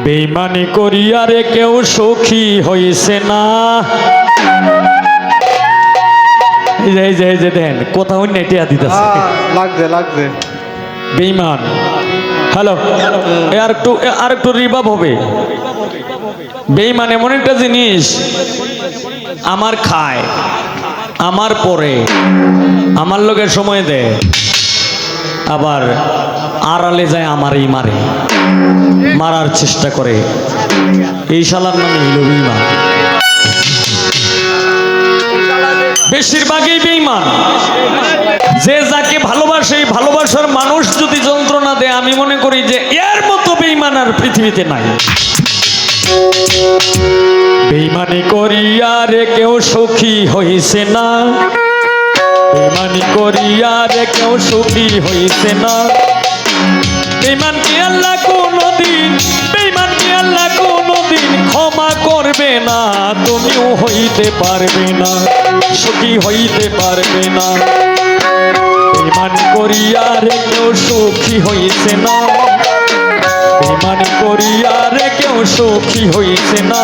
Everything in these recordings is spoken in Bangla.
বেঈমানি করিয়ারে কেউ সুখী হইছে না। এই যে দেন কোথাও নেটিয়া দিতেছে, লাগছে বেঈমান। হ্যালো, আর একটু রিভাব হবে। বেঈমান এমন একটা জিনিস, আমার খায়, আমার পরে, আমার লোকের সময় দেয়, আবার আড়ালে যায় আমারই মারে, মারার চেষ্টা করে। এই শালার নামে হইল বেঈমান। বেশিরভাগই বেঈমান। যে যাকে ভালোবাসে, ভালোবাসার মানুষ যদি যন্ত্রণা দেয়, আমি মনে করি যে এর মতো বেঈমান আর পৃথিবীতে নাই। বেঈমানি করিয়ারে কেউ সুখী হইছে না, বেঈমানি করিয়ারে কেউ সুখী হইছে না। বেঈমান কি আল্লাহ কোনদিন, বেঈমান কি আল্লাহ কোনদিন ক্ষমা করবে না। তুমিও হইতে পারবে না, সুখী হইতে পারবে না। বেঈমানি করিয়ারে কেউ সুখী হইছে না, বেঈমানি করিয়ারে কেউ সুখী হইছে না।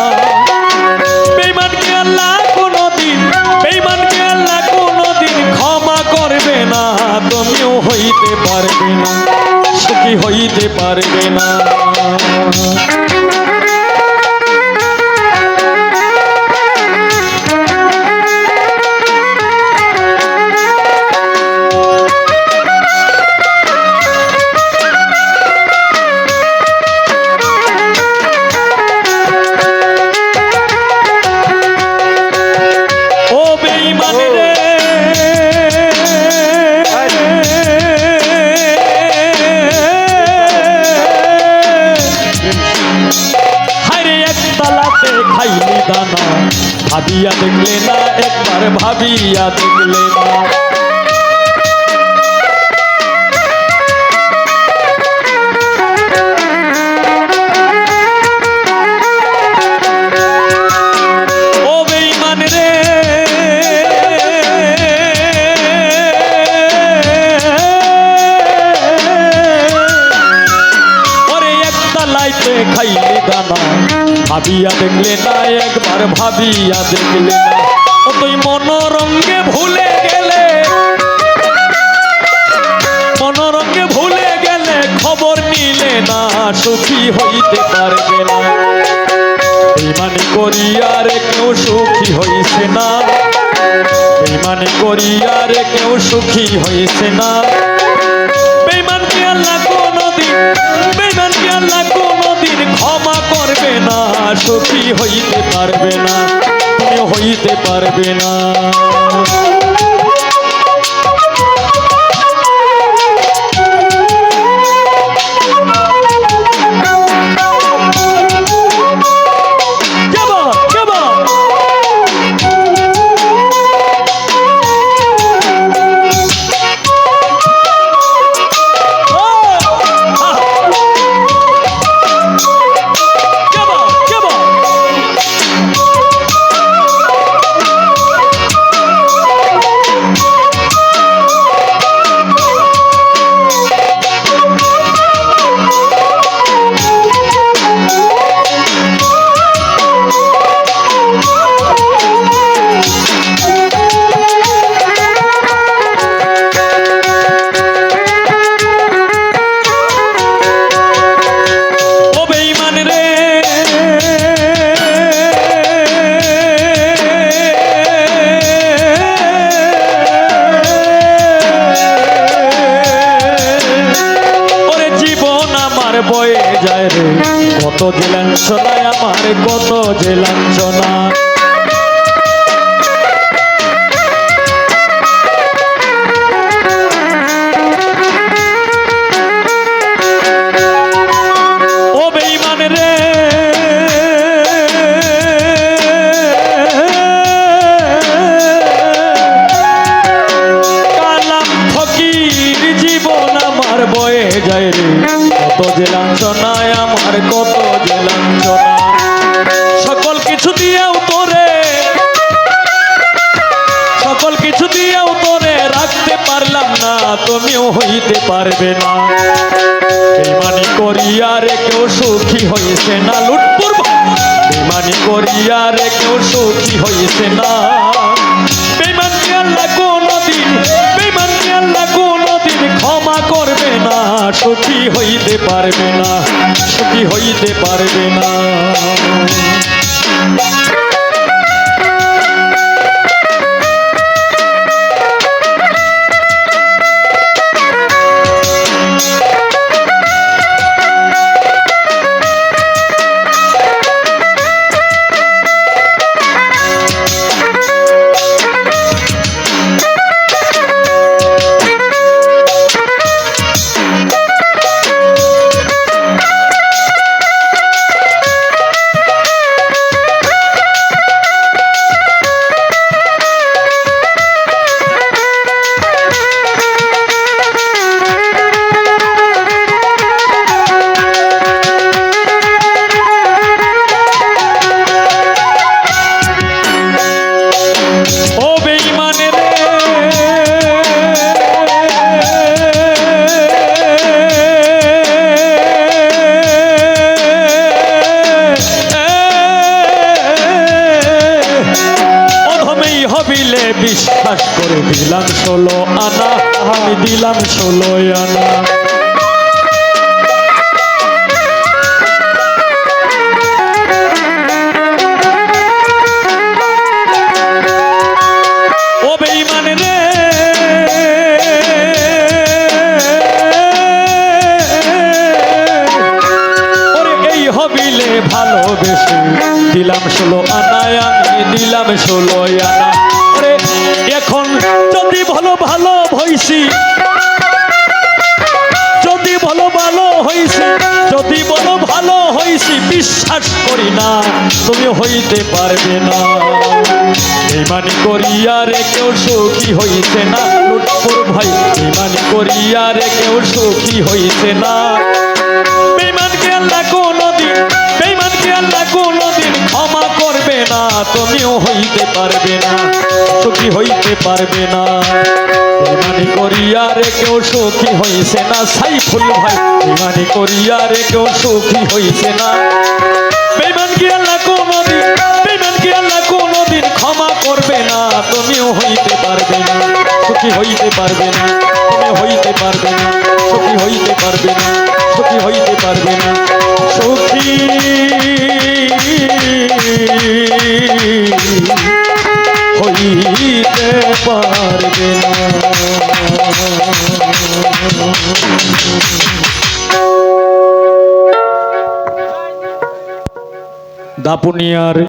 বেঈমান কি আল্লাহ কোনদিন, বেঈমান কি আল্লাহ কোনদিন ক্ষমা করবে না। তুমিও হইতে পারবে না, সুখী হইতে পারবে না। খাইলি দানা ভাবিয়া দেখলে না, একবার ভাবিয়া দেখলে না। ও বেঈমান রে, ওরে একটা লাইতে খাইলি দানা ভাবিয়া দেখলে না, একবার ভাবিয়া দেখলে না। ও তুই মনোরঙ্গে ভুলে গেলে, মনোরঙ্গে ভুলে গেলে, খবর নিলে না, সুখী হইতে পারবে না। বেঈমানি করিয়ারে কেউ সুখী হইছে না, বেঈমানি করিয়ারে কেউ সুখী হইছে না। বেঈমান কি আল্লাহ কোনদিন, বেঈমান কি আল্লাহ কোনদিন ক্ষমা করবে না, সুখী হইতে পারবে না, তুমি হইতে পারবে না। বয়ে যায় রে, কত যে লাঞ্ছনায় আমার, কত যে লাঞ্ছনা। ও বেঈমান রে, কালাম ফকির জীবন আমার বয়ে যায় রে, কত যে লাঞ্ছনায় আমার, কত যে লাঞ্ছনা। সকল কিছু দিয়েও তোরে, সকল কিছু দিয়েও তোরে রাখতে পারলাম না, তুমিও হইতে পারবে না। বেইমানি করিয়া রে কেউ সুখী হইছে না। লুটপুর বেইমানি করিয়া রে কেউ সুখী হইছে না। বেইমানকে আল্লাহ কোনদিন, বেইমানকে আল্লাহ কোনদিন ক্ষমা করবে না। সুখী হইতে পারবে না, সুখী হইতে পারবে না। বিশ্বাস করে দিলাম 16 আনা, আমি দিলাম 16 আনা। ও বেঈমান রে, ওরে এই হবিলে ভালোবেসে দিলাম 16 আনায়, আমি দিলাম 16 আনা। এখন যদি ভালো ভালো হইছি, যদি ভালো ভালো হইছি, যদি বলো ভালো হইছি, বিশ্বাস করি না তুমি হইতে পারবে না। বেঈমানি করিয়া রে কেউ সুখী হইছে না। লুটপুর ভাই বেঈমানি করিয়া রে কেউ সুখী হইছে না। বেঈমানকে আল্লাহ কোনদিন, বেঈমানকে আল্লাহ কোনদিন ক্ষমা করবে না। তুমিও হইতে পারবে না, সুখী হইতে পারবে না। বেঈমানি করিয়া রে কেউ সুখী হইছে না। সাইফুল ভাই বেঈমানি করিয়া রে কেউ সুখী হইছে না। বেঈমানকে আল্লাহ কোনদিন, বেঈমানকে আল্লাহ কোনদিন ক্ষমা করবে না। তুমিও হইতে পারবে না, সুখী হইতে পারবে না। তুমি হইতে পারবে না, সুখী হইতে পারবে না, সুখী হইতে পারবে না, সুখী হইতে পারবে না। দাপুনিয়ার